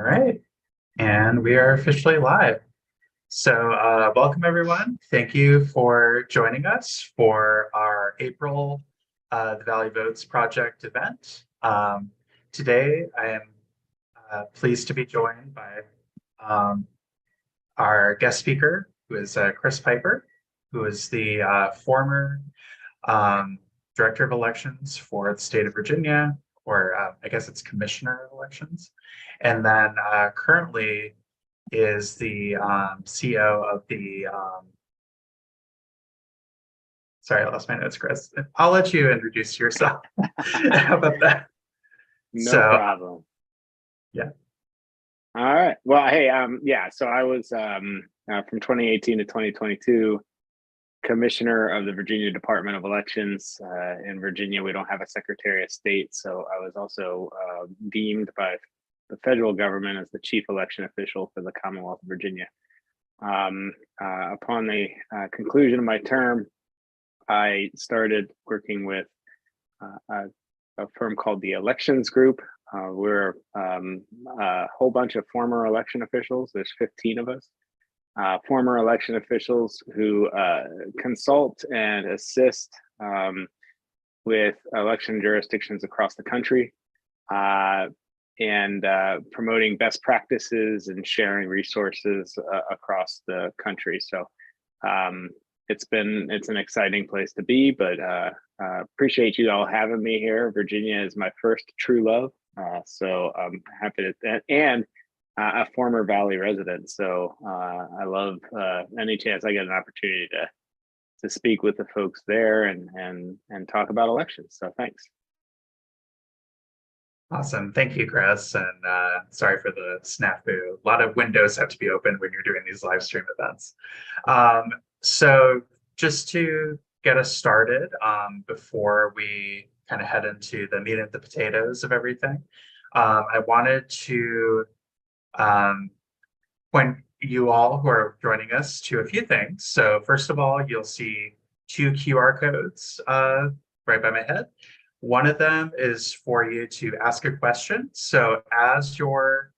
right, and we are officially live. Welcome everyone. Thank you for joining us for our April The Valley Votes Project event. Today, I am pleased to be joined by um, our guest speaker, who is Chris Piper, who is the former um, Director of Elections for the state of Virginia, or I guess it's Commissioner of Elections, and then currently is the CEO of the, sorry, I lost my notes, Chris. I'll let you introduce yourself. How about that? No So, problem. yeah. All right. Well, hey, yeah. So I was from 2018 to 2022 commissioner of the Virginia Department of Elections. In Virginia, we don't have a Secretary of State, so I was also deemed by the federal government as the chief election official for the Commonwealth of Virginia. Upon the conclusion of my term, I started working with a firm called the Elections Group. We're a whole bunch of former election officials. There's 15 of us, former election officials who consult and assist with election jurisdictions across the country and promoting best practices and sharing resources across the country. So it's an exciting place to be, but appreciate you all having me here. Virginia is my first true love. So I'm happy to that, and a former Valley resident. So I love any chance I get an opportunity to speak with the folks there and talk about elections. So thanks. Awesome. Thank you, Chris. And sorry for the snafu. A lot of windows have to be open when you're doing these live stream events. So just to get us started, before we kind of head into the meat and the potatoes of everything, I wanted to point you all who are joining us to a few things. So first of all, you'll see two QR codes right by my head. One of them is for you to ask a question. So as you're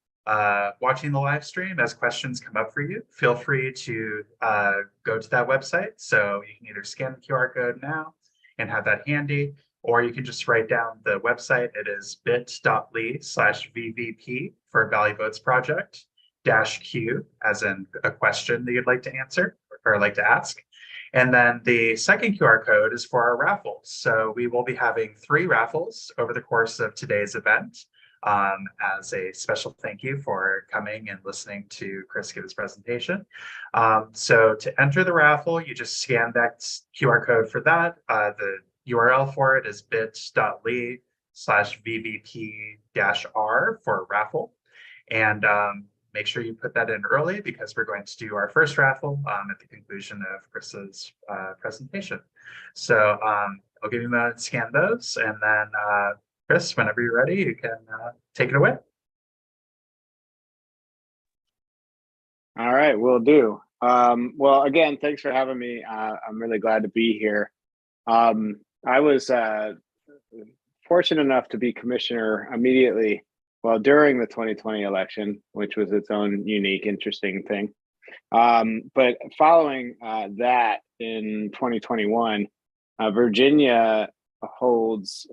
watching the live stream, as questions come up for you, feel free to go to that website. So you can either scan the QR code now and have that handy, or you can just write down the website. It is bit.ly/VVP for Valley Votes Project -Q, as in a question that you'd like to answer or like to ask. And then the second QR code is for our raffles. So we will be having 3 raffles over the course of today's event as a special thank you for coming and listening to Chris give his presentation. So to enter the raffle, you just scan that QR code for that. The URL for it is bit.ly/VVP-R for raffle. And make sure you put that in early because we're going to do our first raffle at the conclusion of Chris's presentation. So I'll give you a moment to scan those, and then Chris, whenever you're ready, you can take it away. All right, will do. Well, again, thanks for having me. I'm really glad to be here. I was fortunate enough to be commissioner immediately, well, during the 2020 election, which was its own unique, interesting thing. But following that in 2021, Virginia holds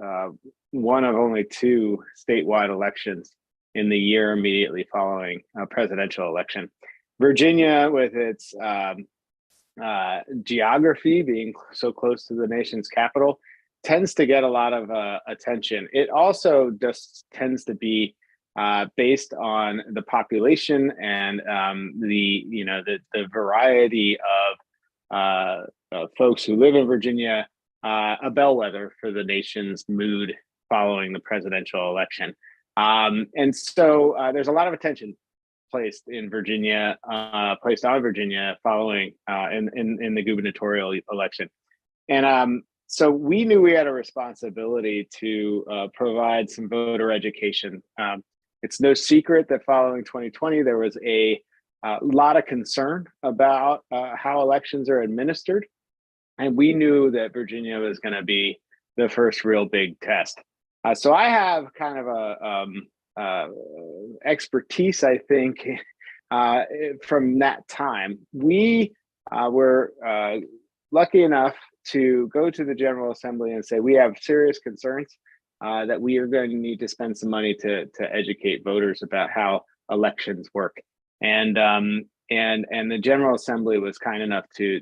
one of only 2 statewide elections in the year immediately following a presidential election. Virginia, with its geography being so close to the nation's capital, tends to get a lot of attention. It also just tends to be based on the population and the variety of folks who live in Virginia, a bellwether for the nation's mood following the presidential election. And so there's a lot of attention placed on Virginia following in the gubernatorial election. And so we knew we had a responsibility to provide some voter education. It's no secret that following 2020, there was a lot of concern about how elections are administered. And we knew that Virginia was going to be the first real big test. So I have kind of expertise, I think, from that time. We were lucky enough to go to the General Assembly and say, we have serious concerns that we are going to need to spend some money to educate voters about how elections work. And the General Assembly was kind enough to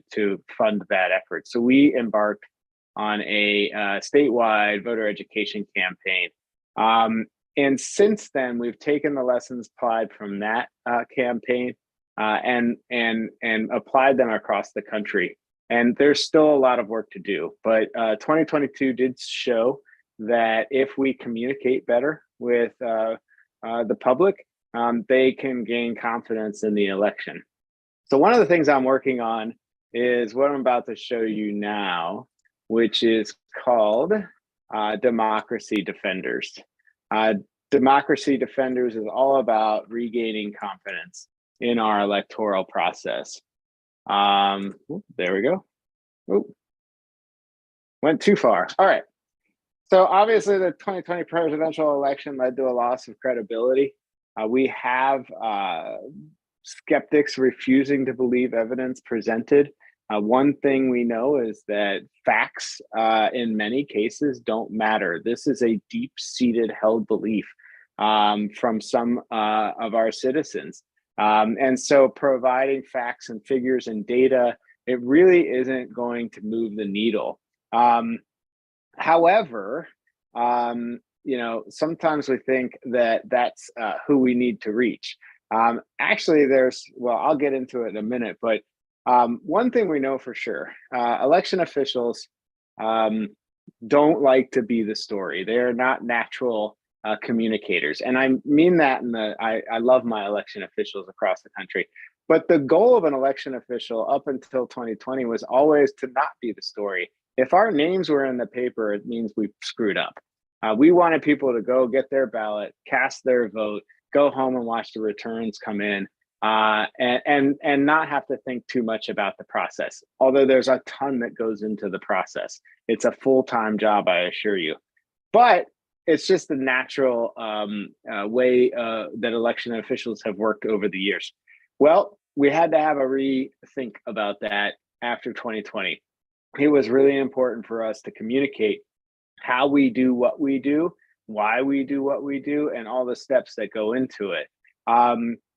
fund that effort. So we embarked on a statewide voter education campaign. And since then, we've taken the lessons applied from that campaign and applied them across the country. And there's still a lot of work to do, but 2022 did show that if we communicate better with the public, they can gain confidence in the election. So one of the things I'm working on is what I'm about to show you now, which is called Democracy Defenders. Democracy Defenders is all about regaining confidence in our electoral process. There we go. Ooh. Went too far. All right. So obviously the 2020 presidential election led to a loss of credibility. We have skeptics refusing to believe evidence presented. One thing we know is that facts in many cases don't matter. This is a deep-seated held belief from some of our citizens. And so providing facts and figures and data, it really isn't going to move the needle. However, you know, sometimes we think that that's who we need to reach. Actually, well, I'll get into it in a minute, but one thing we know for sure, election officials don't like to be the story. They're not natural communicators. And I mean that I love my election officials across the country. But the goal of an election official up until 2020 was always to not be the story. If our names were in the paper, it means we've screwed up. We wanted people to go get their ballot, cast their vote, go home and watch the returns come in, and not have to think too much about the process. Although there's a ton that goes into the process. It's a full-time job, I assure you. But it's just the natural way that election officials have worked over the years. Well, we had to have a rethink about that after 2020. It was really important for us to communicate how we do what we do, why we do what we do, and all the steps that go into it.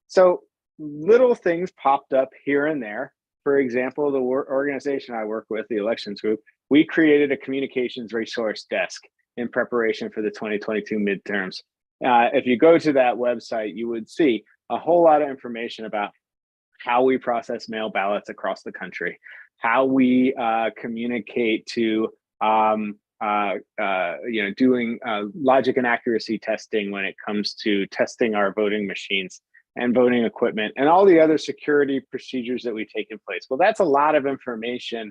So little things popped up here and there. For example, the organization I work with, the Elections Group, we created a communications resource desk in preparation for the 2022 midterms. If you go to that website, you would see a whole lot of information about how we process mail ballots across the country, how we communicate to doing logic and accuracy testing when it comes to testing our voting machines and voting equipment, and all the other security procedures that we take in place. Well, that's a lot of information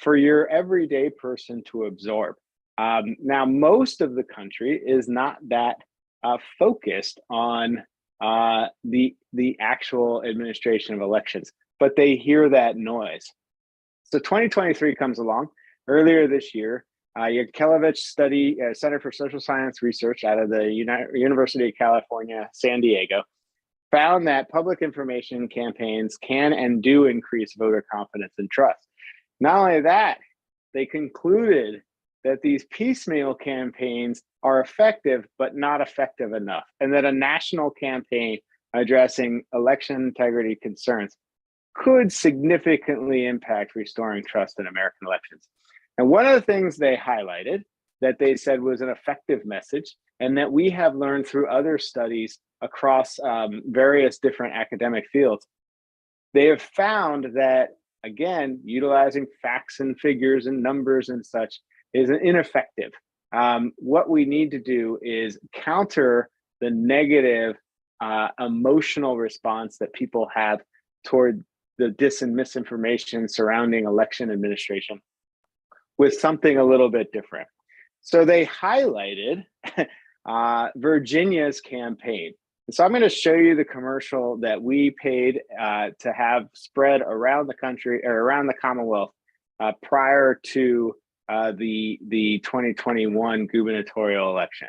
for your everyday person to absorb. Now, most of the country is not that focused on the actual administration of elections, but they hear that noise. So 2023 comes along. Earlier this year, Yakelevich study, Center for Social Science Research out of the University of California, San Diego, found that public information campaigns can and do increase voter confidence and trust. Not only that, they concluded that these piecemeal campaigns are effective, but not effective enough, and that a national campaign addressing election integrity concerns could significantly impact restoring trust in American elections. And one of the things they highlighted that they said was an effective message, and that we have learned through other studies across various different academic fields, they have found that, again, utilizing facts and figures and numbers and such is ineffective. What we need to do is counter the negative emotional response that people have toward the dis and misinformation surrounding election administration with something a little bit different. So they highlighted Virginia's campaign. And so I'm going to show you the commercial that we paid to have spread around the country, or around the Commonwealth, prior to the 2021 gubernatorial election.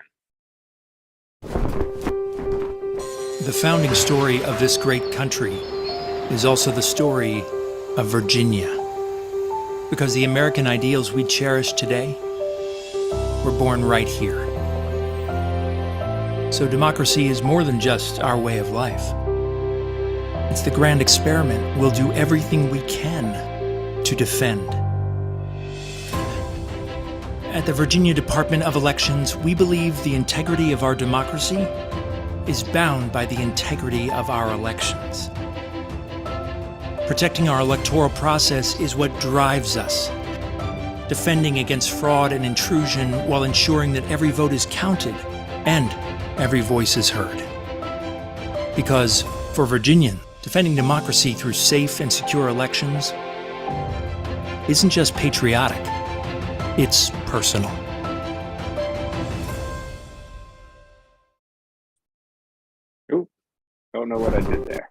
The founding story of this great country is also the story of Virginia, because the American ideals we cherish today were born right here. So democracy is more than just our way of life. It's the grand experiment we'll do everything we can to defend. At the Virginia Department of Elections, we believe the integrity of our democracy is bound by the integrity of our elections. Protecting our electoral process is what drives us. Defending against fraud and intrusion while ensuring that every vote is counted and every voice is heard. Because for Virginians, defending democracy through safe and secure elections isn't just patriotic, it's personal. Oop, don't know what I did there.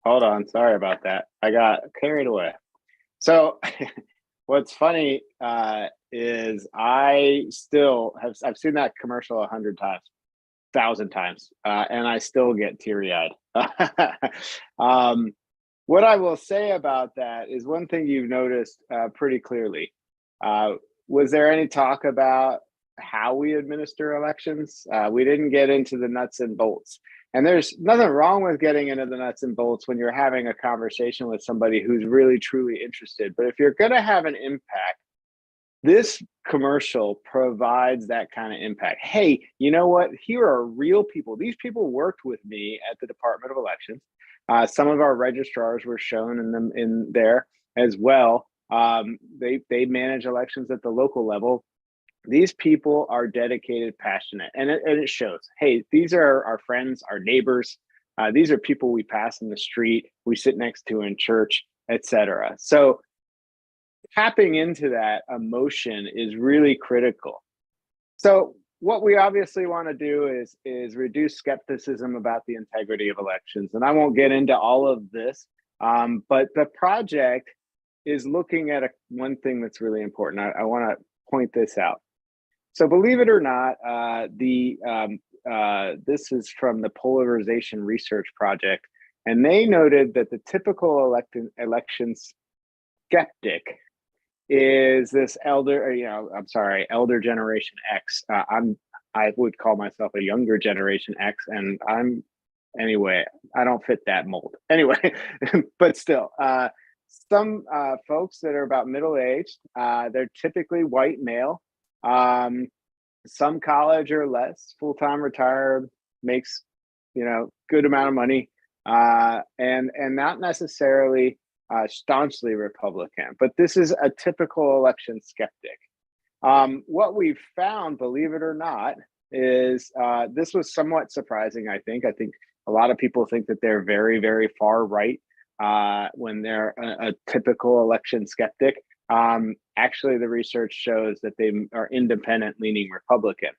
Hold on, sorry about that. I got carried away. So what's funny is I've seen that commercial 100 times, 1,000 times, and I still get teary-eyed. What I will say about that is one thing you've noticed pretty clearly. Was there any talk about how we administer elections? We didn't get into the nuts and bolts. And there's nothing wrong with getting into the nuts and bolts when you're having a conversation with somebody who's really, truly interested. But if you're going to have an impact, this commercial provides that kind of impact. Hey, you know what? Here are real people. These people worked with me at the Department of Elections. Some of our registrars were shown in there as well. They manage elections at the local level. These people are dedicated, passionate, and it shows. Hey, these are our friends, our neighbors. These are people we pass in the street, we sit next to in church, etc. So tapping into that emotion is really critical. So what we obviously want to do is reduce skepticism about the integrity of elections. And I won't get into all of this, but the project is looking at one thing that's really important. I want to point this out. So believe it or not, this is from the Polarization Research Project, and they noted that the typical election skeptic is this elder generation X. I would call myself a younger generation X, and anyway, I don't fit that mold. Anyway, but still, some folks that are about middle-aged, they're typically white male, some college or less, full-time retired, makes good amount of money, and not necessarily staunchly Republican, but this is a typical election skeptic. What we've found, believe it or not, is this was somewhat surprising. I think a lot of people think that they're very, very far right when they're a typical election skeptic. Actually, the research shows that they are independent leaning Republican.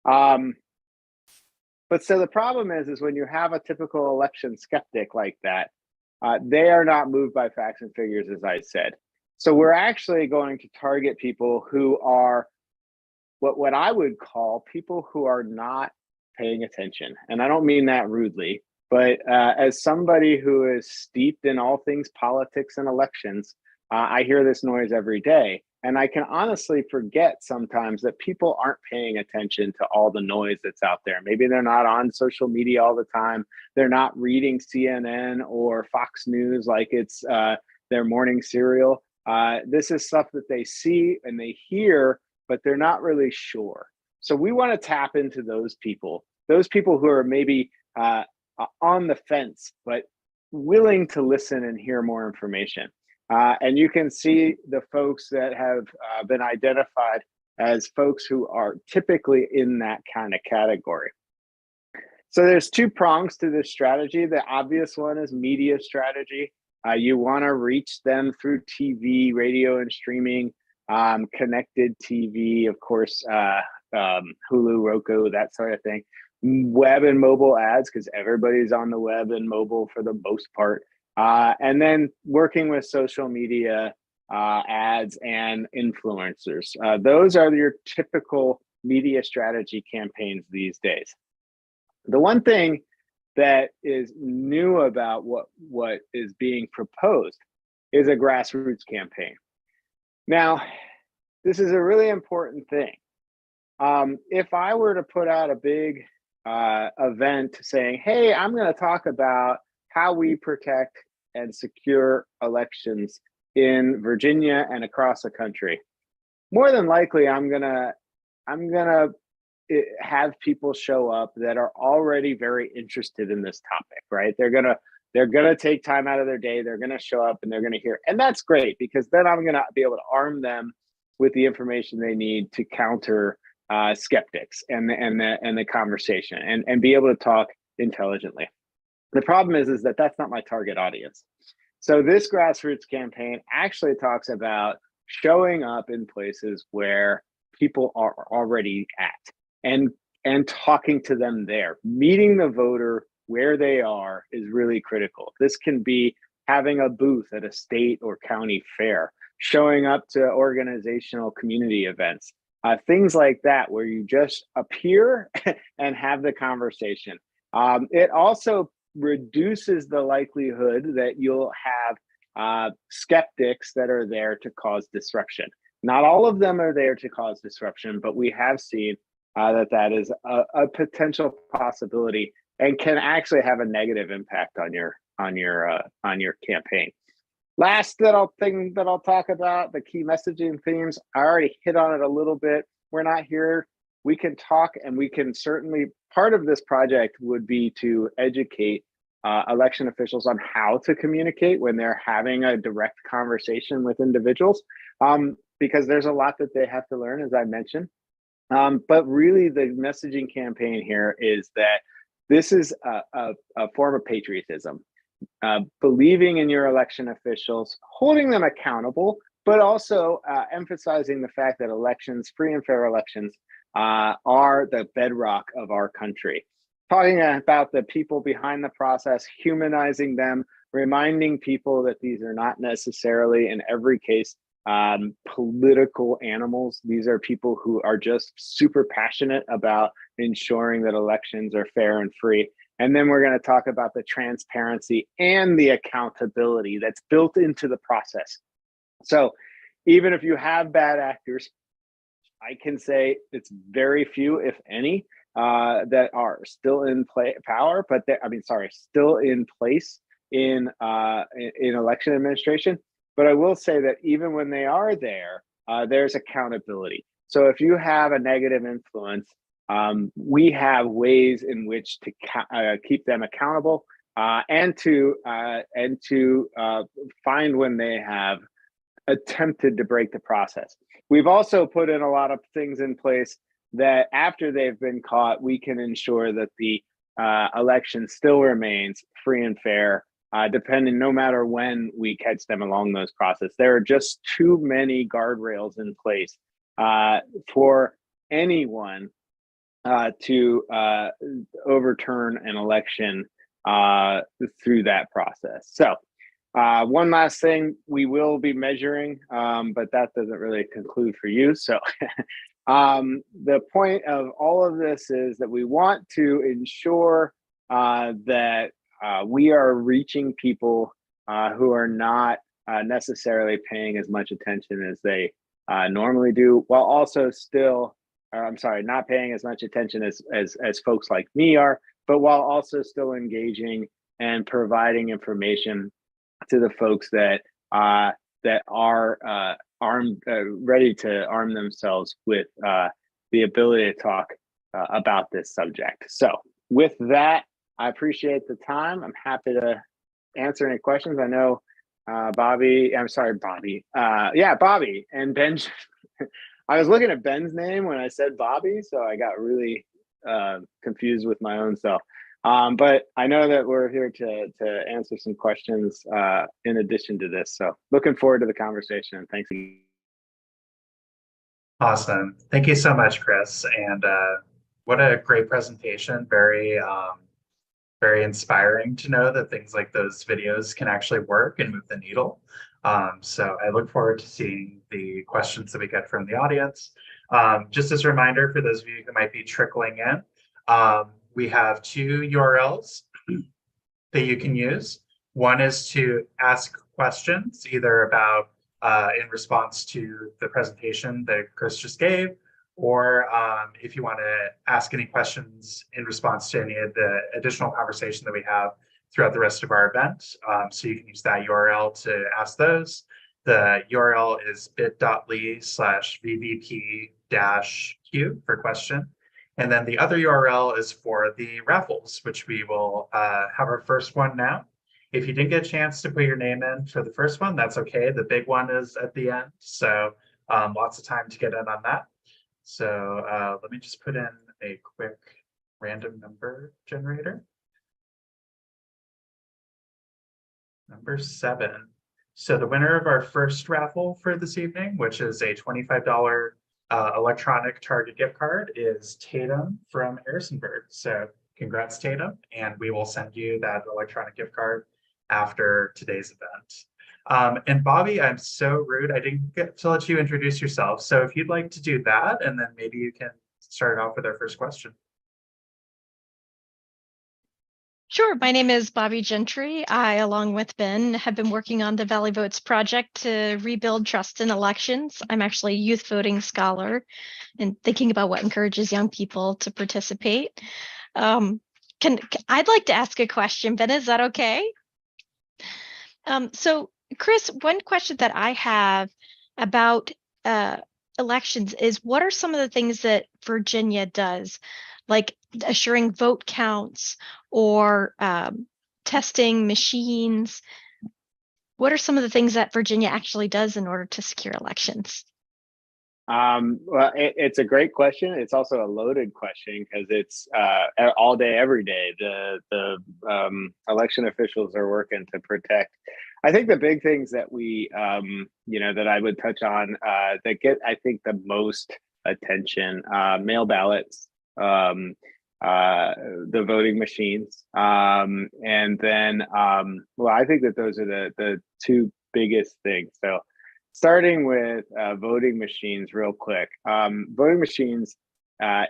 But so the problem is when you have a typical election skeptic like that, they are not moved by facts and figures, as I said. So we're actually going to target people who are what I would call people who are not paying attention. And I don't mean that rudely, but as somebody who is steeped in all things politics and elections, I hear this noise every day. And I can honestly forget sometimes that people aren't paying attention to all the noise that's out there. Maybe they're not on social media all the time. They're not reading CNN or Fox News like it's their morning cereal. This is stuff that they see and they hear, but they're not really sure. So we want to tap into those people who are maybe on the fence, but willing to listen and hear more information. And you can see the folks that have been identified as folks who are typically in that kind of category. So there's two prongs to this strategy. The obvious one is media strategy. You want to reach them through TV, radio, and streaming, connected TV, of course, Hulu, Roku, that sort of thing. Web and mobile ads, because everybody's on the web and mobile for the most part. And then working with social media ads and influencers. Those are your typical media strategy campaigns these days. The one thing that is new about what is being proposed is a grassroots campaign. Now, this is a really important thing. If I were to put out a big event saying, hey, I'm going to talk about how we protect and secure elections in Virginia and across the country, more than likely I'm gonna have people show up that are already very interested in this topic, right? They're gonna take time out of their day, they're gonna show up and they're gonna hear, and that's great, because then I'm gonna be able to arm them with the information they need to counter skeptics and the conversation, and be able to talk intelligently. The problem is that that's not my target audience. So this grassroots campaign actually talks about showing up in places where people are already at, and talking to them there. Meeting the voter where they are is really critical. This can be having a booth at a state or county fair, showing up to organizational community events, things like that, where you just appear and have the conversation. It also reduces the likelihood that you'll have skeptics that are there to cause disruption. Not all of them are there to cause disruption, but we have seen that is a potential possibility and can actually have a negative impact on your campaign. Last thing that I'll talk about, the key messaging themes. I already hit on it a little bit. We're not here. We can talk, and we can certainly, part of this project would be to educate election officials on how to communicate when they're having a direct conversation with individuals, because there's a lot that they have to learn, as I mentioned. But really, the messaging campaign here is that this is a form of patriotism, believing in your election officials, holding them accountable, but also emphasizing the fact that elections, free and fair elections, are the bedrock of our country. Talking about the people behind the process, humanizing them, reminding people that these are not necessarily, in every case, political animals. These are people who are just super passionate about ensuring that elections are fair and free. And then we're going to talk about the transparency and the accountability that's built into the process. So even if you have bad actors, I can say it's very few, if any, that are still in power, but still in place in election administration. But I will say that even when they are there, there's accountability. So if you have a negative influence, we have ways in which to keep them accountable, and to find when they have attempted to break the process. We've also put in a lot of things in place that after they've been caught, we can ensure that the election still remains free and fair, depending, no matter when we catch them along those process. There are just too many guardrails in place for anyone to overturn an election through that process. So one last thing, we will be measuring, but that doesn't really conclude for you. So the point of all of this is that we want to ensure that we are reaching people who are not necessarily paying as much attention as they normally do, while also still, not paying as much attention as folks like me are, but while also still engaging and providing information to the folks that are armed, ready to arm themselves with the ability to talk about this subject. So with that, I appreciate the time. I'm happy to answer any questions. I know Bobby and Ben. I was looking at Ben's name when I said Bobby, so I got really confused with my own self. But I know that we're here to answer some questions in addition to this. So looking forward to the conversation, and thanks again. Awesome. Thank you so much, Chris. And what a great presentation. Very, very inspiring to know that things like those videos can actually work and move the needle. So I look forward to seeing the questions that we get from the audience. Just as a reminder for those of you who might be trickling in, we have two URLs that you can use. One is to ask questions, either about in response to the presentation that Chris just gave, or if you want to ask any questions in response to any of the additional conversation that we have throughout the rest of our event. So you can use that URL to ask those. The URL is bit.ly/VVP-Q for question. And then the other URL is for the raffles, which we will have our first one now. If you didn't get a chance to put your name in for the first one, that's okay. The big one is at the end. So lots of time to get in on that. So let me just put in a quick random number generator. Number 7. So the winner of our first raffle for this evening, which is a $25 electronic Target gift card, is Tatum from Harrisonburg. So congrats, Tatum, and we will send you that electronic gift card after today's event. And Bobby, I'm so rude, I didn't get to let you introduce yourself. So if you'd like to do that, and then maybe you can start off with our first question. Sure. My name is Bobby Gentry. I, along with Ben, have been working on the Valley Votes project to rebuild trust in elections. I'm actually a youth voting scholar and thinking about what encourages young people to participate. I'd like to ask a question, Ben, is that okay? So Chris, one question that I have about elections is, what are some of the things that Virginia does, like assuring vote counts or testing machines? What are some of the things that Virginia actually does in order to secure elections? Well, it's a great question. It's also a loaded question because it's all day, every day. The election officials are working to protect. I think the big things that we, that I would touch on that get, I think, the most attention: mail ballots, the voting machines, and then, well, I think that those are the two biggest things. So, starting with voting machines real quick. Voting machines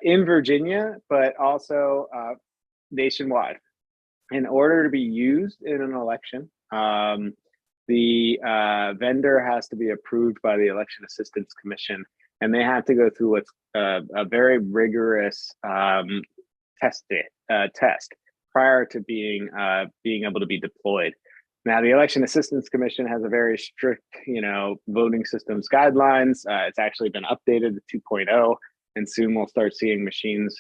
in Virginia, but also nationwide. In order to be used in an election, the vendor has to be approved by the Election Assistance Commission, and they have to go through what's a very rigorous test prior to being able to be deployed. Now, the Election Assistance Commission has a very strict, voting systems guidelines. It's actually been updated to 2.0, and soon we'll start seeing machines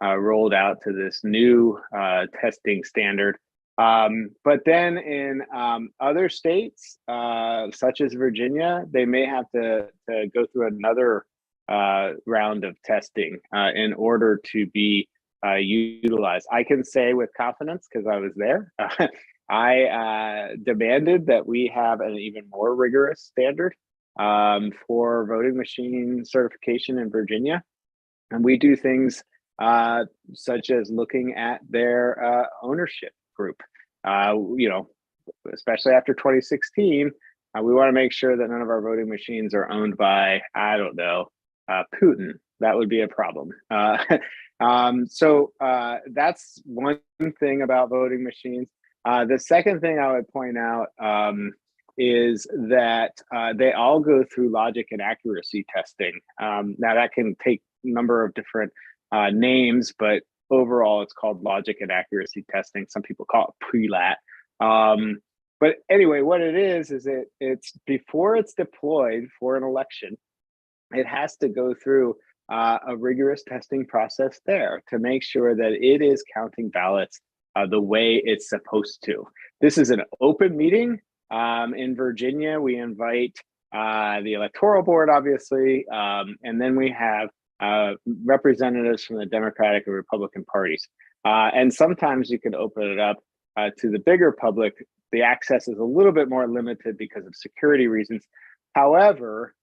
rolled out to this new testing standard. But then in other states, such as Virginia, they may have to go through another round of testing in order to be utilized. I can say with confidence, because I was there, I demanded that we have an even more rigorous standard for voting machine certification in Virginia. And we do things such as looking at their ownership group. Especially after 2016, we want to make sure that none of our voting machines are owned by, I don't know, Putin. That would be a problem. So that's one thing about voting machines. The second thing I would point out is that they all go through logic and accuracy testing. Now that can take a number of different names, but overall it's called logic and accuracy testing. Some people call it pre-lat. But anyway, what it is it's before it's deployed for an election, it has to go through a rigorous testing process there to make sure that it is counting ballots the way it's supposed to. This is an open meeting. In Virginia, we invite the electoral board, obviously, and then we have representatives from the Democratic and Republican parties. And sometimes you can open it up to the bigger public. The access is a little bit more limited because of security reasons. However,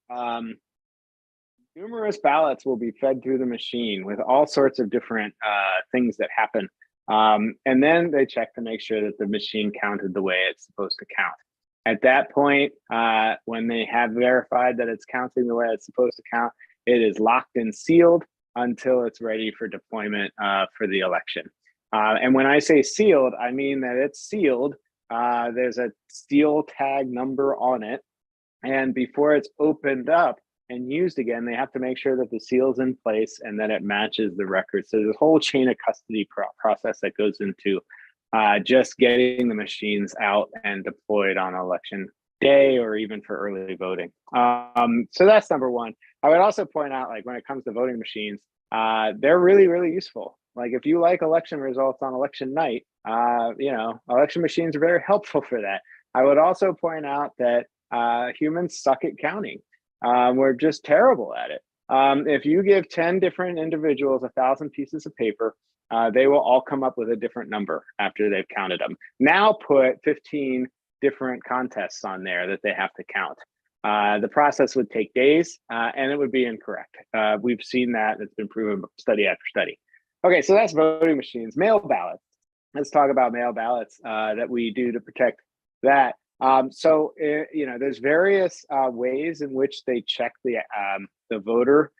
numerous ballots will be fed through the machine with all sorts of different things that happen. And then they check to make sure that the machine counted the way it's supposed to count. At that point, when they have verified that it's counting the way it's supposed to count, it is locked and sealed until it's ready for deployment for the election. And when I say sealed, I mean that it's sealed. There's a seal tag number on it. And before it's opened up and used again, they have to make sure that the seal's in place and that it matches the record. So there's a whole chain of custody process that goes into just getting the machines out and deployed on election day or even for early voting. So that's number one. I would also point out, like when it comes to voting machines, they're really, really useful. Like if you like election results on election night, election machines are very helpful for that. I would also point out that humans suck at counting. We're just terrible at it. If you give 10 different individuals 1,000 pieces of paper, they will all come up with a different number after they've counted them. Now put 15 different contests on there that they have to count. The process would take days and it would be incorrect. We've seen that. It's been proven study after study. Okay, so that's voting machines. Mail ballots. Let's talk about mail ballots that we do to protect that. There's various ways in which they check the voter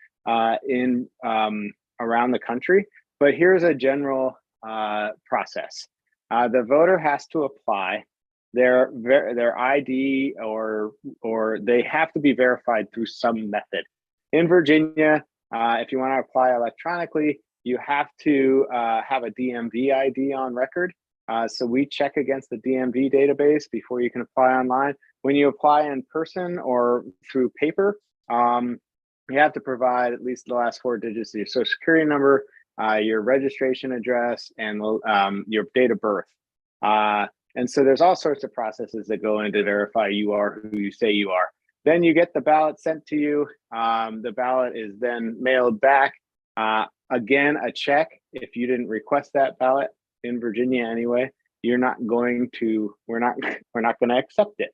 in around the country. But here's a general process. The voter has to apply their ID or they have to be verified through some method. In Virginia, if you want to apply electronically, you have to have a DMV ID on record. So we check against the DMV database before you can apply online. When you apply in person or through paper, you have to provide at least the last 4 digits of your social security number, your registration address, and your date of birth. And so there's all sorts of processes that go in to verify you are who you say you are. Then you get the ballot sent to you. The ballot is then mailed back. Again, a check. If you didn't request that ballot in Virginia anyway, we're not going to accept it.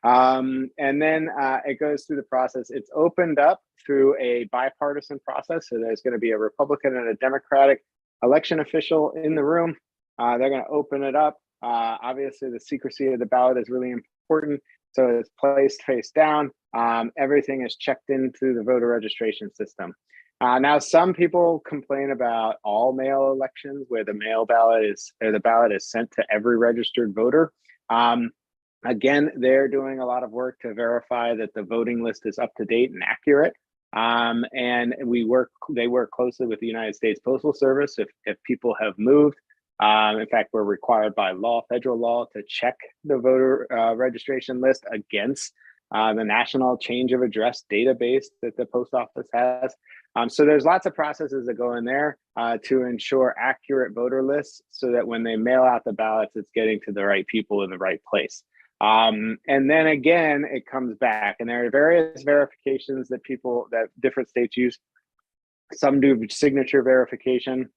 And then it goes through the process. It's opened up through a bipartisan process. So there's going to be a Republican and a Democratic election official in the room. They're going to open it up. Obviously, the secrecy of the ballot is really important. So it's placed face down. Everything is checked in through the voter registration system. Now, some people complain about all mail elections where the ballot is sent to every registered voter. Again, they're doing a lot of work to verify that the voting list is up to date and accurate. And they work closely with the United States Postal Service if people have moved. In fact, we're required by law, federal law, to check the voter registration list against the National Change of Address database that the post office has. So there's lots of processes that go in there to ensure accurate voter lists so that when they mail out the ballots, it's getting to the right people in the right place. And then again, it comes back, and there are various verifications that different states use. Some do signature verification.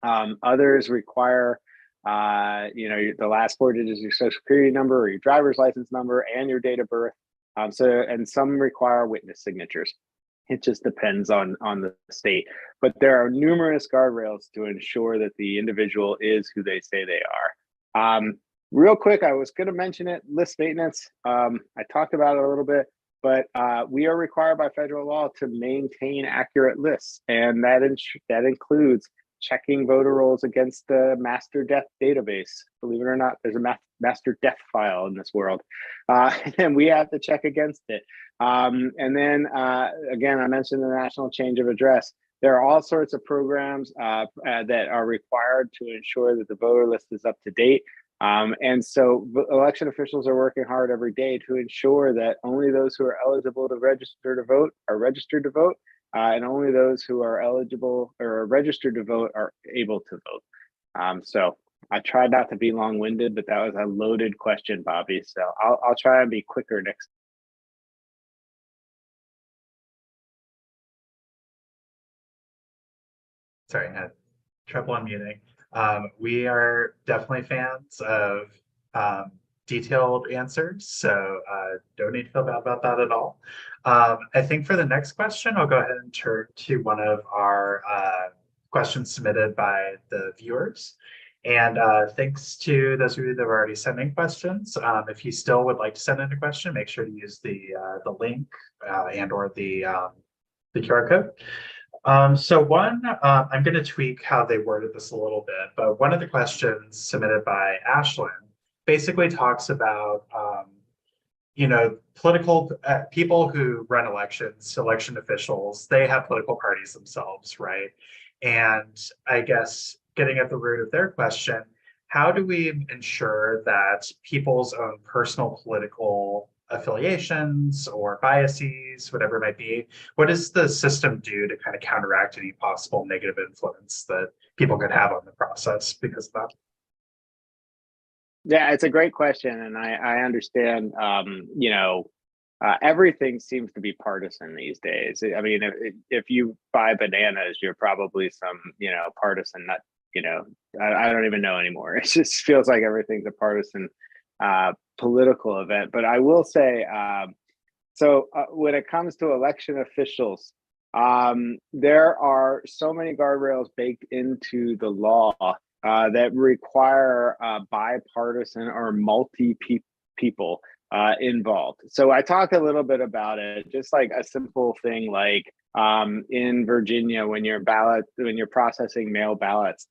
Others require, the last 4 digits of your social security number or your driver's license number and your date of birth. And some require witness signatures. It just depends on the state. But there are numerous guardrails to ensure that the individual is who they say they are. Real quick, I was going to mention it, list maintenance. I talked about it a little bit, but we are required by federal law to maintain accurate lists. And that includes checking voter rolls against the master death database. Believe it or not, there's a master death file in this world. And we have to check against it. And then again, I mentioned the National Change of Address. There are all sorts of programs that are required to ensure that the voter list is up to date. And so election officials are working hard every day to ensure that only those who are eligible to register to vote are registered to vote. And only those who are eligible or registered to vote are able to vote. So I tried not to be long-winded, but that was a loaded question, Bobby. So I'll try and be quicker next. Sorry, I had trouble unmuting. We are definitely fans of detailed answers, so don't need to feel bad about that at all. I think for the next question, I'll go ahead and turn to one of our questions submitted by the viewers. And thanks to those of you that are already sending questions. If you still would like to send in a question, make sure to use the link and or the QR code. So one, I'm going to tweak how they worded this a little bit, but one of the questions submitted by Ashlyn basically talks about, political people who run elections, election officials, they have political parties themselves, right? And I guess getting at the root of their question, how do we ensure that people's own personal political affiliations or biases, whatever it might be, what does the system do to kind of counteract any possible negative influence that people could have on the process because of that? Yeah, it's a great question, and I understand. Everything seems to be partisan these days. I mean, if you buy bananas, you're probably some partisan nut. I don't even know anymore. It just feels like everything's a partisan political event. But I will say, when it comes to election officials, there are so many guardrails baked into the law that require bipartisan or people involved. So I talked a little bit about it, just like a simple thing like in Virginia, when you're processing mail ballots,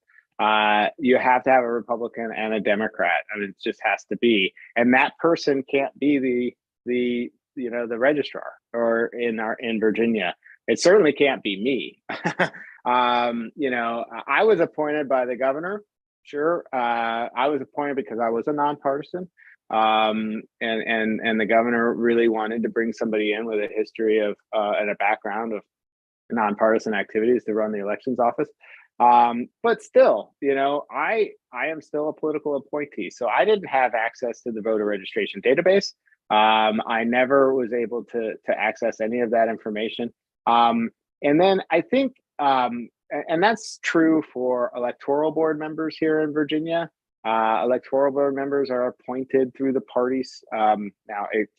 you have to have a Republican and a Democrat. I mean, it just has to be, and that person can't be the registrar or in Virginia. It certainly can't be me. I was appointed by the governor. Sure, I was appointed because I was a nonpartisan, and the governor really wanted to bring somebody in with a history of and a background of nonpartisan activities to run the elections office. But still, I am still a political appointee, so I didn't have access to the voter registration database. I never was able to access any of that information. And then I think, and that's true for electoral board members here in Virginia. Electoral board members are appointed through the parties. Now, it's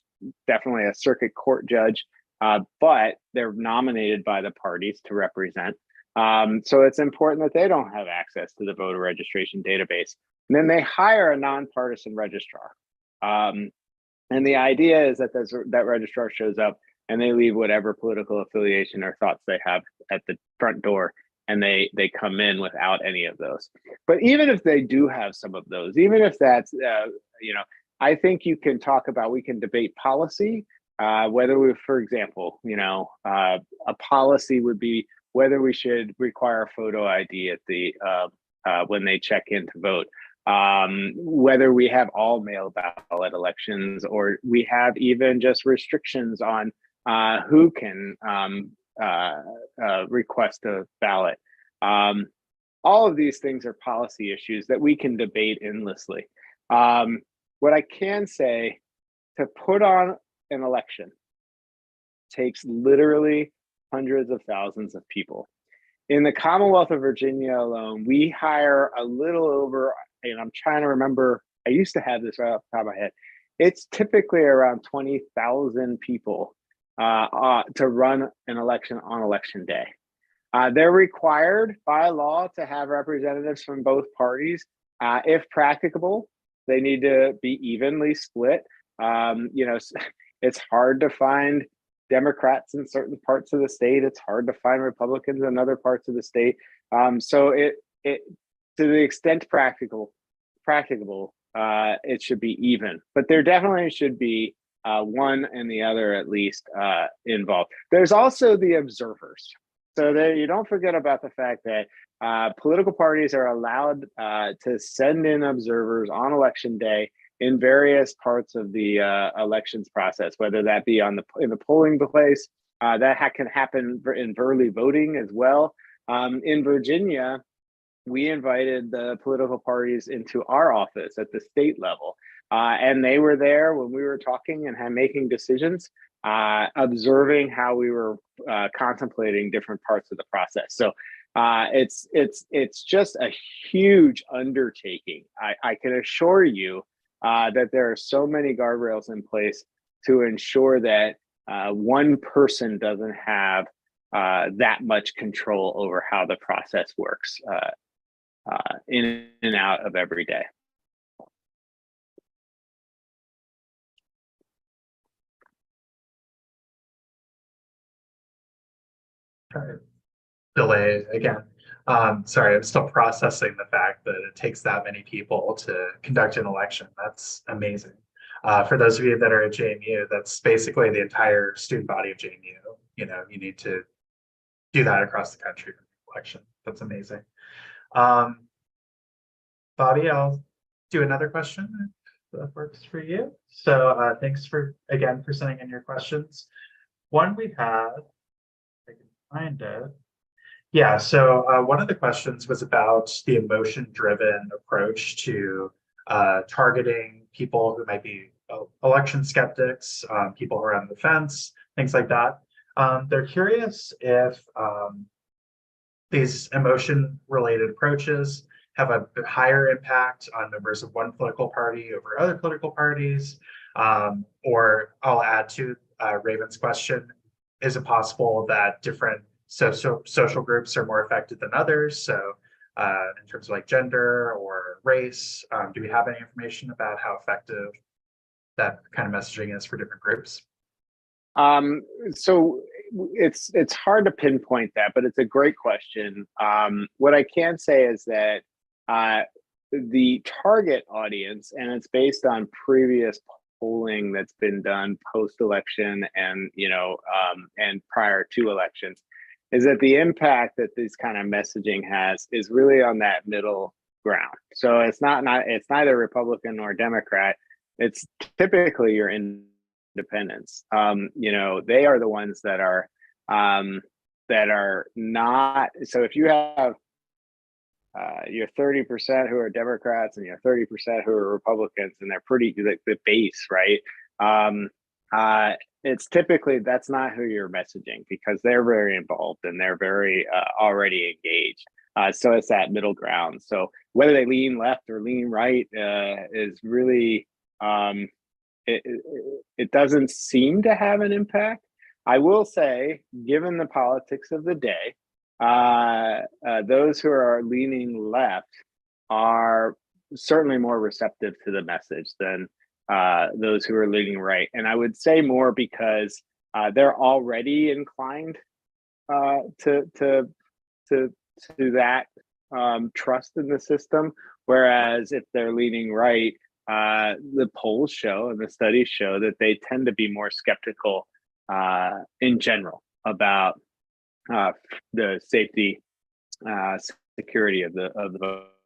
definitely a circuit court judge, but they're nominated by the parties to represent. So it's important that they don't have access to the voter registration database. And then they hire a nonpartisan registrar. And the idea is that that registrar shows up and they leave whatever political affiliation or thoughts they have at the front door, and they come in without any of those. But even if they do have some of those, even if that's, I think we can debate policy, whether we, for example, a policy would be whether we should require photo ID at the when they check in to vote. Whether we have all mail ballot elections, or we have even just restrictions on who can request a ballot. All of these things are policy issues that we can debate endlessly. What I can say, to put on an election takes literally hundreds of thousands of people. In the Commonwealth of Virginia alone, we hire a little over, and I'm trying to remember, I used to have this right off the top of my head. It's typically around 20,000 people to run an election on election day. They're required by law to have representatives from both parties. If practicable, they need to be evenly split. It's hard to find Democrats in certain parts of the state. It's hard to find Republicans in other parts of the state. So it to the extent practicable, it should be even. But there definitely should be one and the other at least involved. There's also the observers. So you don't forget about the fact that political parties are allowed to send in observers on election day in various parts of the elections process, whether that be in the polling place, that can happen in early voting as well. In Virginia, we invited the political parties into our office at the state level, and they were there when we were talking and making decisions, observing how we were contemplating different parts of the process. So it's just a huge undertaking. I can assure you that there are so many guardrails in place to ensure that one person doesn't have that much control over how the process works in and out of every day. delay again. Sorry, I'm still processing the fact that it takes that many people to conduct an election. That's amazing. For those of you that are at JMU, that's basically the entire student body of JMU. You know, you need to do that across the country for the election. That's amazing. Bobby, I'll do another question if that works for you. So thanks for again for sending in your questions. One we had, I can find it. Yeah, so one of the questions was about the emotion-driven approach to targeting people who might be election skeptics, people who are on the fence, things like that. They're curious if these emotion-related approaches have a higher impact on members of one political party over other political parties, or I'll add to Raven's question, is it possible that different social groups are more affected than others? So in terms of like gender or race, do we have any information about how effective that kind of messaging is for different groups? So it's hard to pinpoint that, but it's a great question. What I can say is that the target audience, and it's based on previous polling that's been done post-election and and prior to elections, is that the impact that this kind of messaging has is really on that middle ground. So it's it's neither Republican nor Democrat. It's typically your independents. They are the ones that are not. So if you have your 30% who are Democrats and your 30% who are Republicans, and they're pretty the base, right? It's typically that's not who you're messaging, because they're very involved and they're very already engaged. So it's that middle ground. So whether they lean left or lean right is really it doesn't seem to have an impact. I will say, given the politics of the day, those who are leaning left are certainly more receptive to the message than those who are leaning right. And I would say more because they're already inclined to that trust in the system. Whereas if they're leaning right, the polls show and the studies show that they tend to be more skeptical in general about the safety, security of the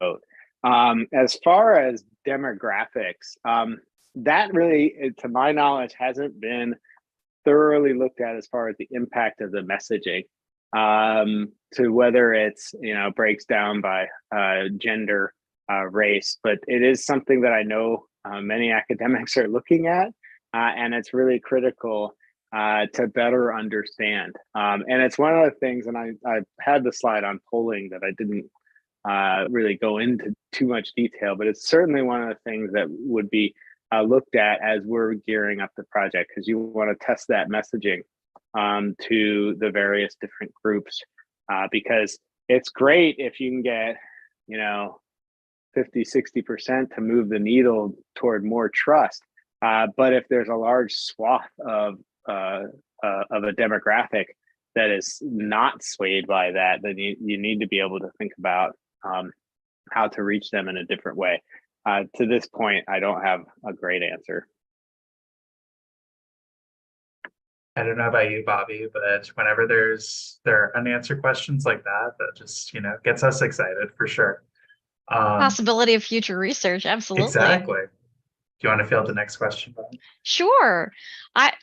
vote. As far as demographics, that really, to my knowledge, hasn't been thoroughly looked at as far as the impact of the messaging, to whether it's breaks down by gender, race, but it is something that I know many academics are looking at, and it's really critical to better understand. And it's one of the things, and I had the slide on polling that I didn't really go into too much detail, but it's certainly one of the things that would be looked at as we're gearing up the project, because you want to test that messaging to the various different groups, because it's great if you can get 50-60% to move the needle toward more trust, but if there's a large swath of a demographic that is not swayed by that, then you need to be able to think about how to reach them in a different way. To this point, I don't have a great answer. I don't know about you, Bobby, but whenever there are unanswered questions like that, that just gets us excited for sure. Possibility of future research, absolutely. Exactly. Do you want to field the next question, Bobby? Sure.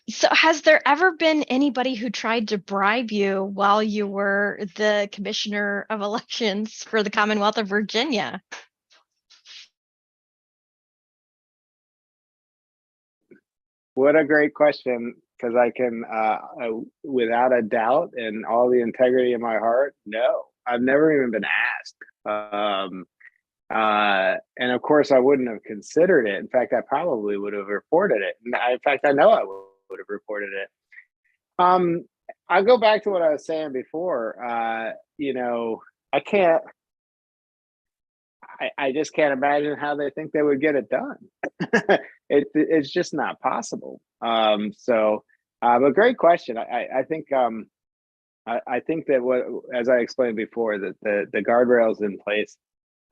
So has there ever been anybody who tried to bribe you while you were the commissioner of elections for the Commonwealth of Virginia? What a great question, because I can, without a doubt and all the integrity in my heart, no, I've never even been asked. And of course, I wouldn't have considered it. In fact, I probably would have reported it. In fact, I know I would have reported it. I go back to what I was saying before. I can't. I just can't imagine how they think they would get it done. It's just not possible. But great question. I think I think that as I explained before, that the guardrails in place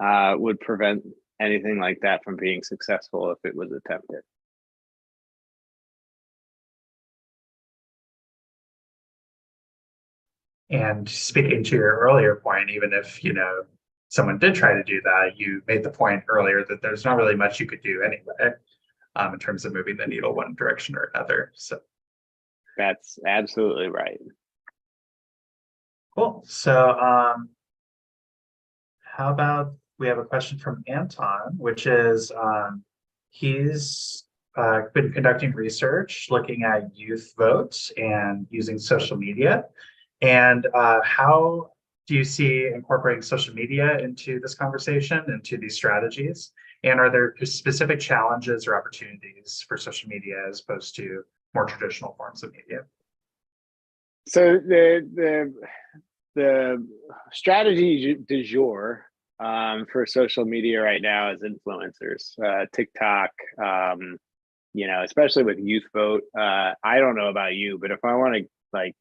would prevent anything like that from being successful if it was attempted. And speaking to your earlier point, even if, someone did try to do that, you made the point earlier that there's not really much you could do anyway, in terms of moving the needle one direction or another. So that's absolutely right. cool. So how about we have a question from Anton, which is he's been conducting research looking at youth votes and using social media. And how do you see incorporating social media into this conversation, into these strategies? And are there specific challenges or opportunities for social media as opposed to more traditional forms of media? So the strategy du jour for social media right now is influencers, TikTok, especially with youth vote. I don't know about you, but if I want to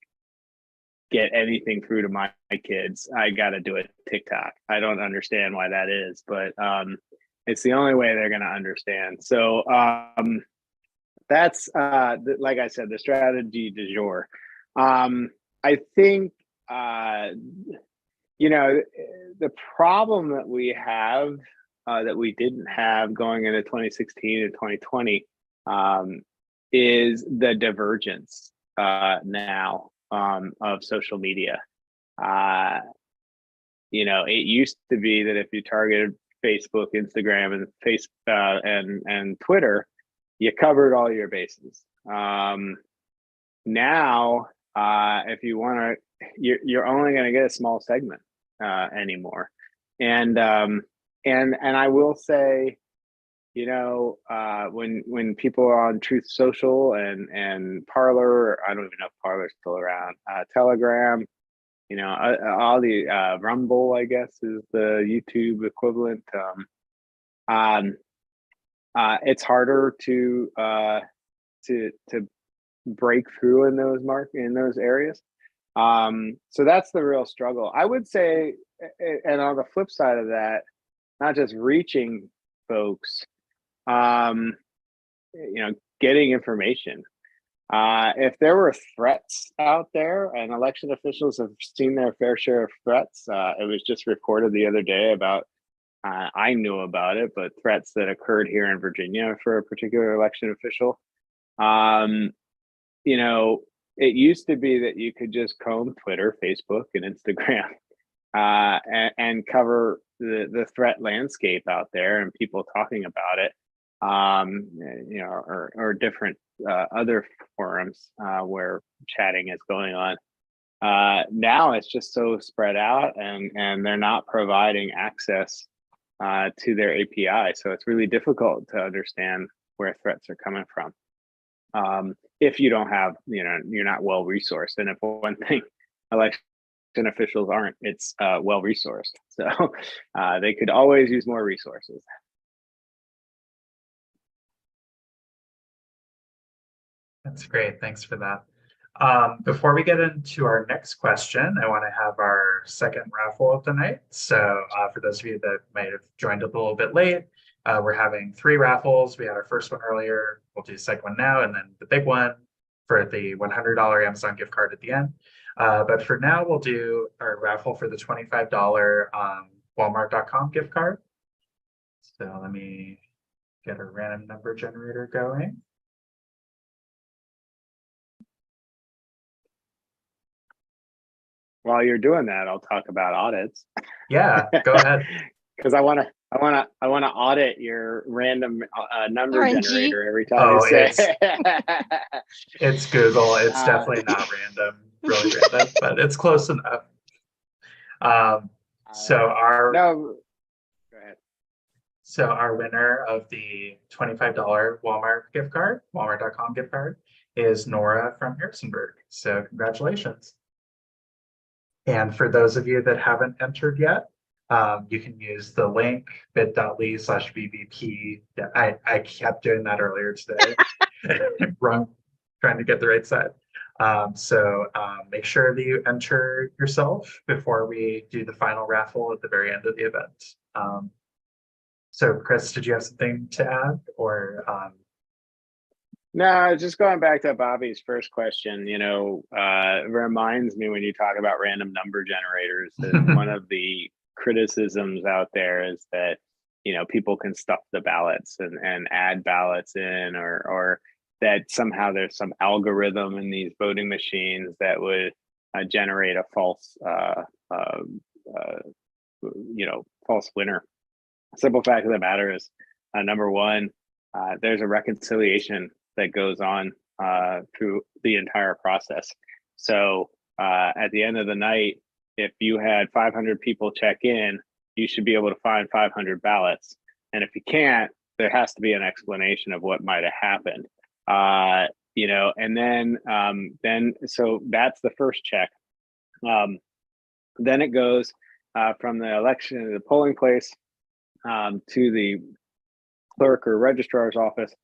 get anything through to my kids, I got to do it TikTok. I don't understand why that is, but it's the only way they're going to understand. So that's like I said, the strategy du jour. I think the problem that we have that we didn't have going into 2016 and 2020 is the divergence now of social media. It used to be that if you targeted Facebook, Instagram, and Twitter, you covered all your bases. Now, if you want to, you're only going to get a small segment anymore. And I will say, when people are on Truth Social and Parler, I don't even know if Parler's still around, Telegram, all the Rumble, I guess, is the YouTube equivalent. It's harder to break through in those areas. So that's the real struggle, I would say. And on the flip side of that, not just reaching folks, getting information. If there were threats out there, and election officials have seen their fair share of threats, it was just reported the other day about, I knew about it, but threats that occurred here in Virginia for a particular election official. It used to be that you could just comb Twitter, Facebook, and Instagram and cover the threat landscape out there and people talking about it, or different other forums where chatting is going on. Now it's just so spread out, and they're not providing access to their API. So it's really difficult to understand where threats are coming from. If you don't have, you're not well resourced. And if one thing election officials aren't, it's well resourced. So they could always use more resources. That's great. Thanks for that. Before we get into our next question, I want to have our second raffle of the night. So for those of you that might have joined a little bit late, we're having 3 raffles. We had our first one earlier. We'll do the second one now, and then the big one for the $100 Amazon gift card at the end. But for now, we'll do our raffle for the $25 Walmart.com gift card. So let me get a random number generator going. While you're doing that, I'll talk about audits. Yeah, go ahead. Because I want to audit your random number RNG? generator every time you say. It's Google. It's definitely not random, really random, but it's close enough. So our no, go ahead. So our winner of the $25 Walmart gift card, Walmart.com gift card, is Nora from Harrisonburg. So congratulations. And for those of you that haven't entered yet, you can use the link bit.ly/VVP. I kept doing that earlier today. Wrong, trying to get the right side. Make sure that you enter yourself before we do the final raffle at the very end of the event. So Chris, did you have something to add or? No, just going back to Bobby's first question, reminds me when you talk about random number generators, that one of the criticisms out there is that, people can stuff the ballots and add ballots in, or that somehow there's some algorithm in these voting machines that would generate a false, false winner. Simple fact of the matter is, number one, there's a reconciliation that goes on through the entire process. So at the end of the night, if you had 500 people check in, you should be able to find 500 ballots. And if you can't, there has to be an explanation of what might have happened. And then so that's the first check. Then it goes from the polling place to the clerk or registrar's office,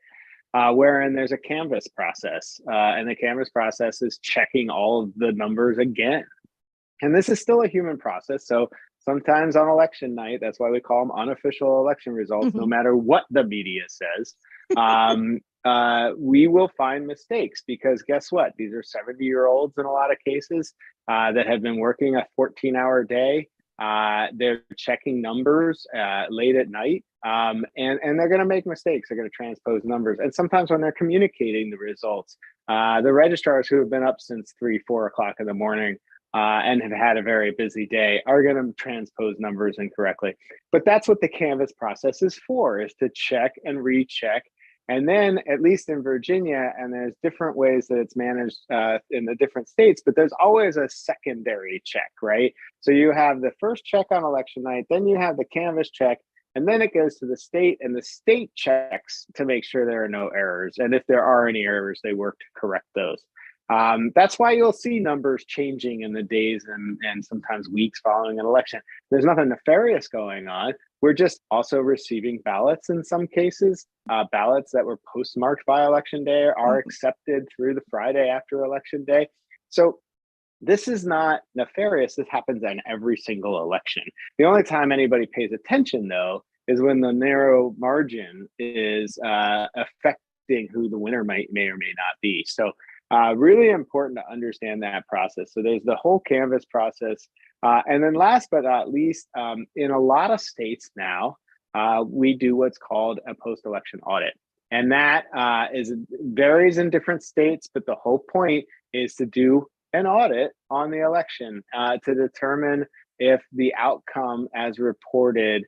wherein there's a canvass process, and the canvass process is checking all of the numbers again. And this is still a human process. So sometimes on election night, that's why we call them unofficial election results, no matter what the media says, we will find mistakes, because guess what? These are 70-year-olds in a lot of cases that have been working a 14-hour day. They're checking numbers late at night, and they're going to make mistakes. They're going to transpose numbers. And sometimes when they're communicating the results, the registrars who have been up since 3-4 o'clock in the morning and have had a very busy day are going to transpose numbers incorrectly. But that's what the canvass process is for, is to check and recheck. And then, at least in Virginia, and there's different ways that it's managed in the different states, but there's always a secondary check, right? So you have the first check on election night, then you have the canvass check, and then it goes to the state, and the state checks to make sure there are no errors. And if there are any errors, they work to correct those. That's why you'll see numbers changing in the days and sometimes weeks following an election. There's nothing nefarious going on. We're just also receiving ballots in some cases. Ballots that were postmarked by election day are accepted through the Friday after election day. So this is not nefarious. This happens in every single election. The only time anybody pays attention, though, is when the narrow margin is affecting who the winner may or may not be. So really important to understand that process. So there's the whole canvass process. And then last but not least, in a lot of states now, we do what's called a post-election audit. And that varies in different states, but the whole point is to do an audit on the election to determine if the outcome as reported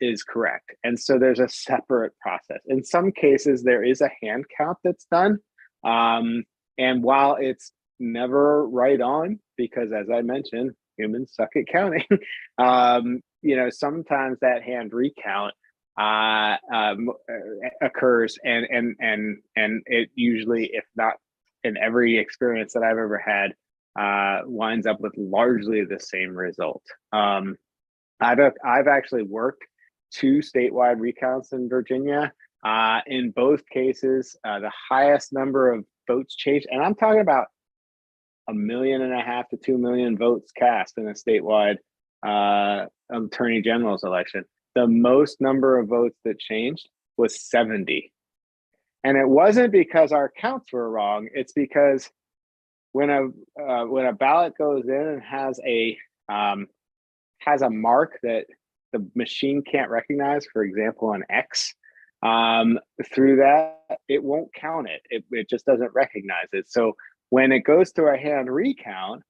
is correct. And so there's a separate process. In some cases, there is a hand count that's done. And while it's never right on, because as I mentioned, humans suck at counting, sometimes that hand recount occurs, and it usually, if not in every experience that I've ever had, winds up with largely the same result. I've actually worked 2 statewide recounts in Virginia. In both cases, the highest number of votes changed, and I'm talking about 1.5 million to 2 million votes cast in a statewide attorney general's election. The most number of votes that changed was 70. And it wasn't because our counts were wrong. It's because when a ballot goes in and has a mark that the machine can't recognize, for example, an X, through that, it won't count it. It just doesn't recognize it. So when it goes to a hand recount,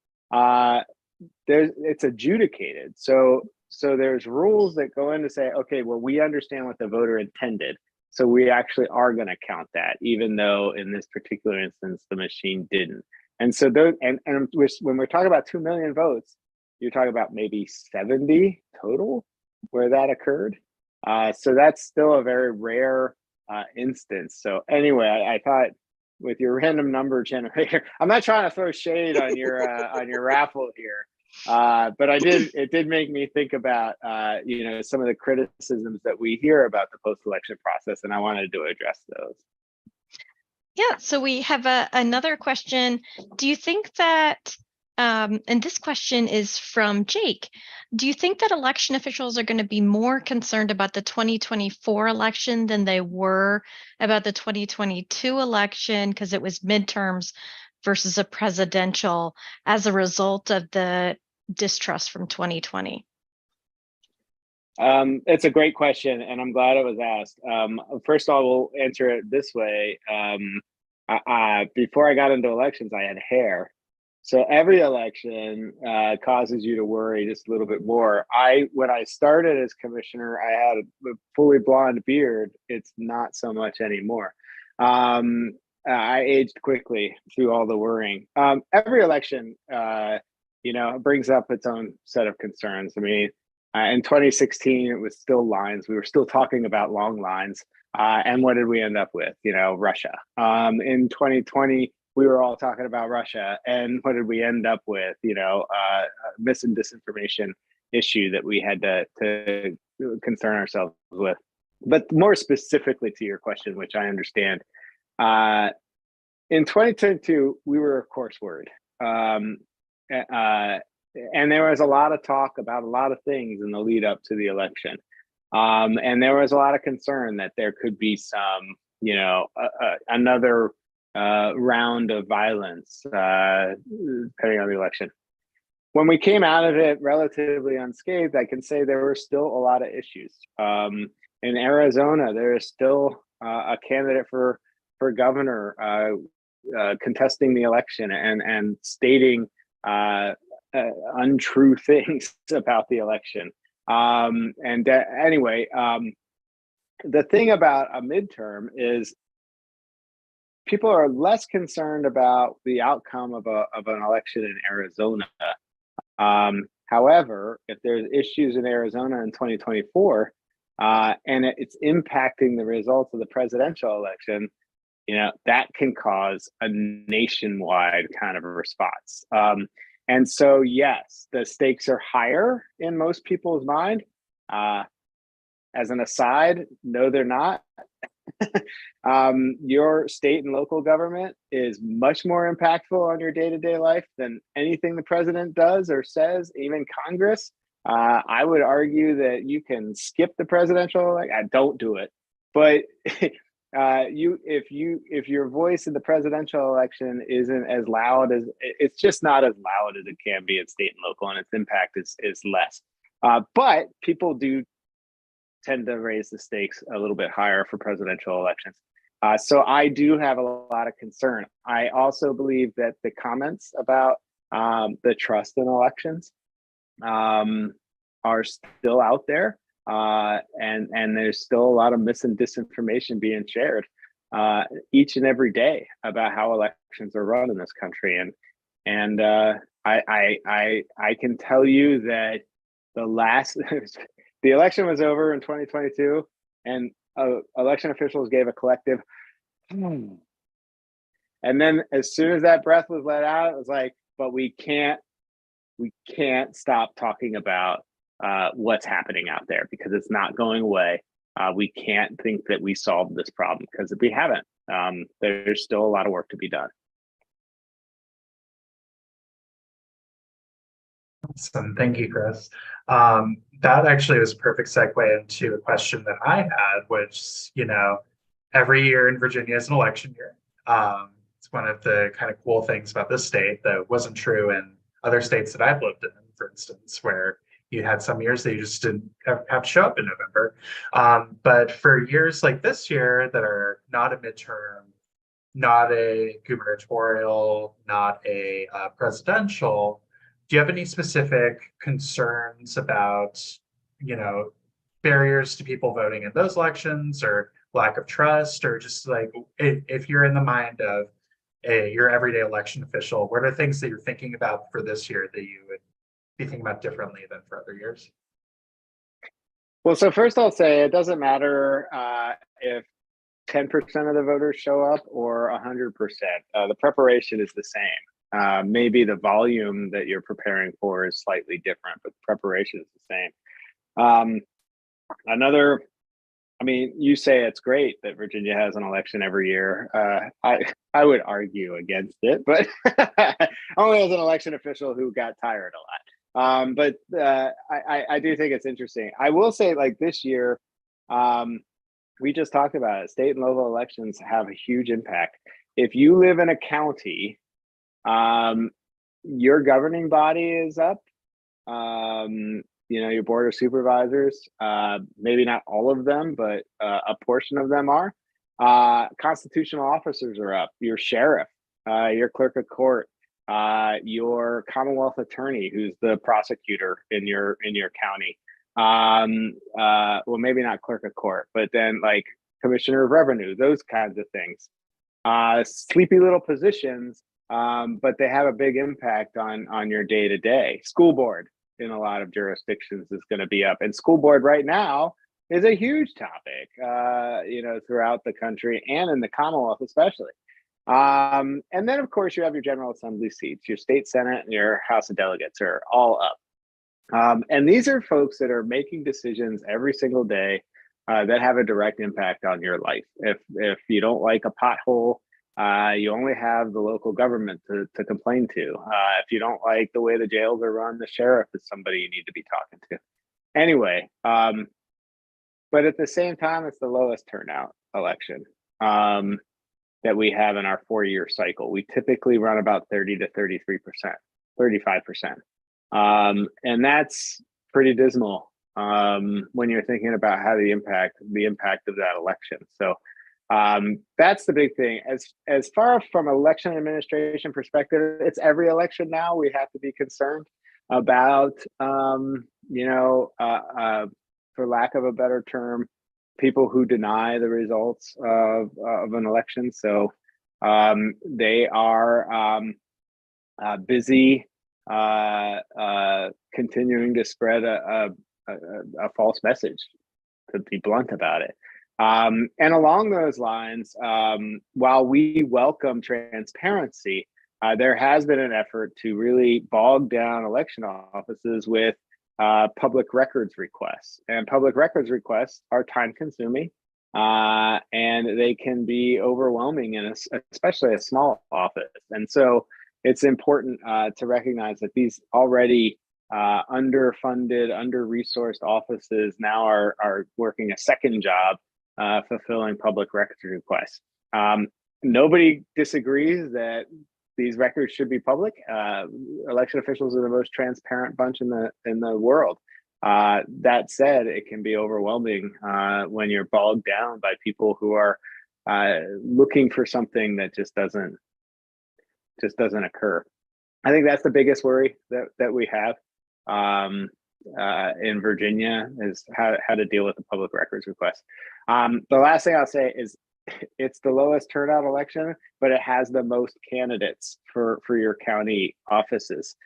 it's adjudicated. So there's rules that go in to say, okay, well, we understand what the voter intended, so we actually are going to count that, even though in this particular instance the machine didn't. And so those, and when we're talking about 2 million votes, you're talking about maybe 70 total where that occurred. So that's still a very rare instance. So anyway, I thought with your random number generator, I'm not trying to throw shade on your raffle here, but it did make me think about some of the criticisms that we hear about the post-election process, and I wanted to address those. Yeah, so we have another question. Do you think that, and this question is from Jake, do you think that election officials are going to be more concerned about the 2024 election than they were about the 2022 election because it was midterms versus a presidential as a result of the distrust from 2020? It's a great question, and I'm glad it was asked. First of all, we'll answer it this way. Before I got into elections, I had hair. So every election causes you to worry just a little bit more. When I started as commissioner, I had a fully blonde beard. It's not so much anymore. I aged quickly through all the worrying. Every election, brings up its own set of concerns. I mean, in 2016, it was still lines. We were still talking about long lines. And what did we end up with? Russia. In 2020, we were all talking about Russia. And what did we end up with? Mis and disinformation issue that we had to concern ourselves with. But more specifically to your question, which I understand, in 2022, we were, of course, worried. And there was a lot of talk about a lot of things in the lead up to the election. And there was a lot of concern that there could be some, another round of violence depending on the election. When we came out of it relatively unscathed, I can say there were still a lot of issues. In Arizona, there is still a candidate for governor contesting the election and stating untrue things about the election. Anyway, the thing about a midterm is people are less concerned about the outcome of an election in Arizona. However, if there's issues in Arizona in 2024 and it's impacting the results of the presidential election, that can cause a nationwide kind of a response. And so, yes, the stakes are higher in most people's mind. As an aside, no, they're not. Your state and local government is much more impactful on your day-to-day life than anything the president does or says, even Congress. I would argue that you can skip the presidential, don't do it. But if your voice in the presidential election isn't as loud as it's just not as loud as it can be at state and local, and its impact is less. But people do tend to raise the stakes a little bit higher for presidential elections. So I do have a lot of concern. I also believe that the comments about the trust in elections are still out there. And there's still a lot of mis and disinformation being shared each and every day about how elections are run in this country. And I can tell you that the election was over in 2022, and election officials gave a collective, and then as soon as that breath was let out, it was like, but we can't stop talking about what's happening out there because it's not going away. We can't think that we solved this problem because we haven't. There's still a lot of work to be done. Awesome. Thank you, Chris. That actually was a perfect segue into a question that I had, which, every year in Virginia is an election year. It's one of the kind of cool things about this state that wasn't true in other states that I've lived in, for instance, where you had some years that you just didn't have to show up in November. But for years like this year that are not a midterm, not a gubernatorial, not a presidential, do you have any specific concerns about, barriers to people voting in those elections or lack of trust, or just like if you're in the mind of your everyday election official, what are things that you're thinking about for this year that you would be thinking about differently than for other years? Well, so first I'll say it doesn't matter if 10% of the voters show up or 100%. The preparation is the same. Maybe the volume that you're preparing for is slightly different, but the preparation is the same. Another I mean, you say it's great that Virginia has an election every year. I would argue against it, but only as an election official who got tired a lot. But I do think it's interesting. I will say, like this year, we just talked about it. State and local elections have a huge impact. If you live in a county, your governing body is up. You know, your board of supervisors, maybe not all of them, but a portion of them are. Constitutional officers are up. Your sheriff, your clerk of court, your Commonwealth attorney, who's the prosecutor in your county. Well, maybe not clerk of court, but then like commissioner of revenue, those kinds of things. Sleepy little positions, but they have a big impact on your day to day. School board in a lot of jurisdictions is going to be up, and school board right now is a huge topic, you know, throughout the country and in the Commonwealth especially. And then of course you have your General Assembly seats, your state Senate and your House of Delegates are all up. And these are folks that are making decisions every single day that have a direct impact on your life. If you don't like a pothole, you only have the local government to complain to. If you don't like the way the jails are run, the sheriff is somebody you need to be talking to. Anyway, but at the same time, it's the lowest turnout election that we have in our 4-year cycle. We typically run about 30 to 33%, 35%. And that's pretty dismal when you're thinking about how the impact of that election. So that's the big thing. As far from election administration perspective, it's every election now we have to be concerned about, you know, for lack of a better term, people who deny the results of an election. So they are busy continuing to spread a false message, to be blunt about it. And along those lines, while we welcome transparency, there has been an effort to really bog down election offices with public records requests. And public records requests are time consuming, and they can be overwhelming in especially a small office. And so it's important to recognize that these already underfunded, under-resourced offices now are working a second job fulfilling public records requests. Nobody disagrees that these records should be public. Election officials are the most transparent bunch in the world. That said, it can be overwhelming when you're bogged down by people who are looking for something that just doesn't occur. I think that's the biggest worry that we have in Virginia, is how to deal with the public records request. The last thing I'll say is it's the lowest turnout election, but it has the most candidates for your county offices.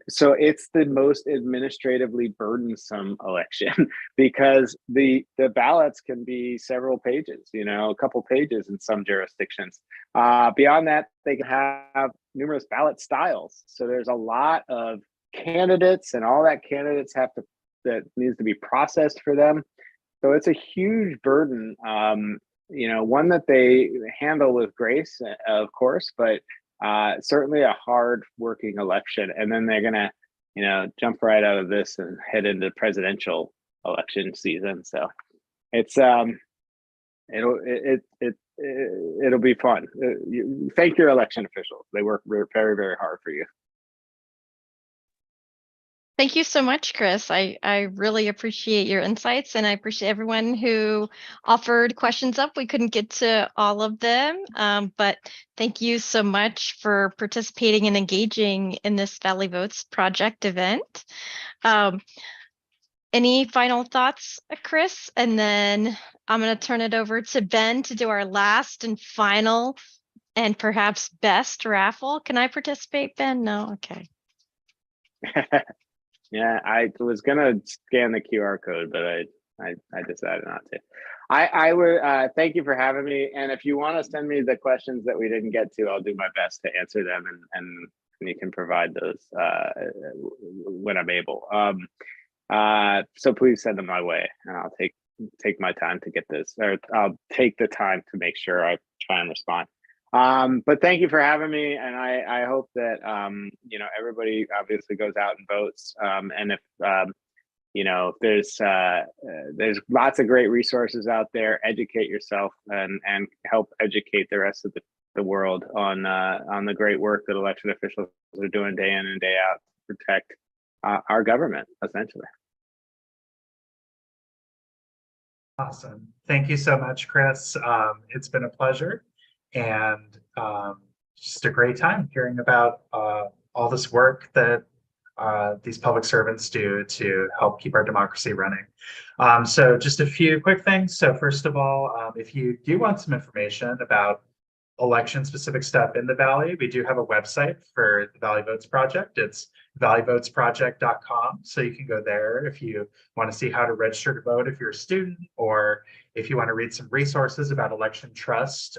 So it's the most administratively burdensome election because the ballots can be several pages, you know, a couple pages in some jurisdictions. Beyond that, they can have numerous ballot styles. So there's a lot of candidates, and all that candidates that needs to be processed for them. So it's a huge burden, you know, one that they handle with grace, of course, but certainly a hard working election. And then they're gonna, you know, jump right out of this and head into presidential election season. So it's it'll be fun. Thank your election officials. They work very, very hard for you. Thank you so much, Chris. I really appreciate your insights, and I appreciate everyone who offered questions up. We couldn't get to all of them, but thank you so much for participating and engaging in this Valley Votes Project event. Any final thoughts, Chris? And then I'm going to turn it over to Ben to do our last and final and perhaps best raffle. Can I participate, Ben? No? Okay. Yeah, I was gonna scan the QR code, but I decided not to. I would thank you for having me. And if you want to send me the questions that we didn't get to, I'll do my best to answer them, and you can provide those when I'm able. So please send them my way, and I'll take my time to get this, or I'll take the time to make sure I try and respond. But thank you for having me, and I hope that everybody obviously goes out and votes. And if there's lots of great resources out there. Educate yourself and help educate the rest of the world on the great work that election officials are doing day in and day out to protect our government, essentially. Awesome. Thank you so much, Chris. It's been a pleasure, and just a great time hearing about all this work that these public servants do to help keep our democracy running. So just a few quick things. So first of all, if you do want some information about election specific stuff in the Valley, we do have a website for the Valley Votes Project. It's valleyvotesproject.com. So you can go there if you want to see how to register to vote if you're a student, or if you want to read some resources about election trust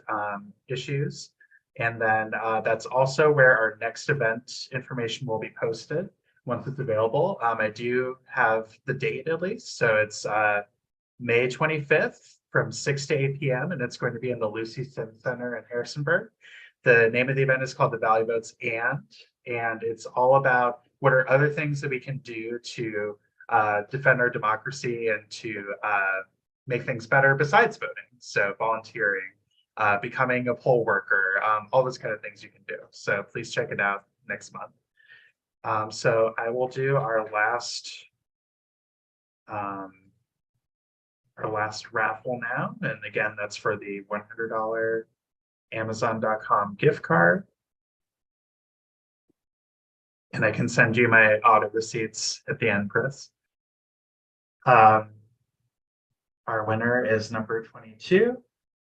issues. And then that's also where our next event information will be posted once it's available. I do have the date at least. So it's May 25th from 6 to 8 p.m. and it's going to be in the Lucy Sims Center in Harrisonburg. The name of the event is called the Valley Votes and it's all about what are other things that we can do to defend our democracy and to make things better besides voting. So volunteering, becoming a poll worker, all those kind of things you can do. So please check it out next month. So I will do our last raffle now. And again, that's for the $100 Amazon.com gift card. And I can send you my audit receipts at the end, Chris. Our winner is number 22.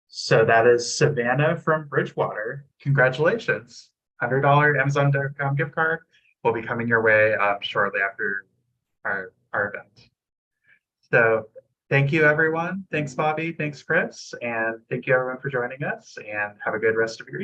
So that is Savannah from Bridgewater. Congratulations. $100 Amazon.com gift card will be coming your way shortly after our event. So thank you, everyone. Thanks, Bobby. Thanks, Chris. And thank you, everyone, for joining us. And have a good rest of your evening.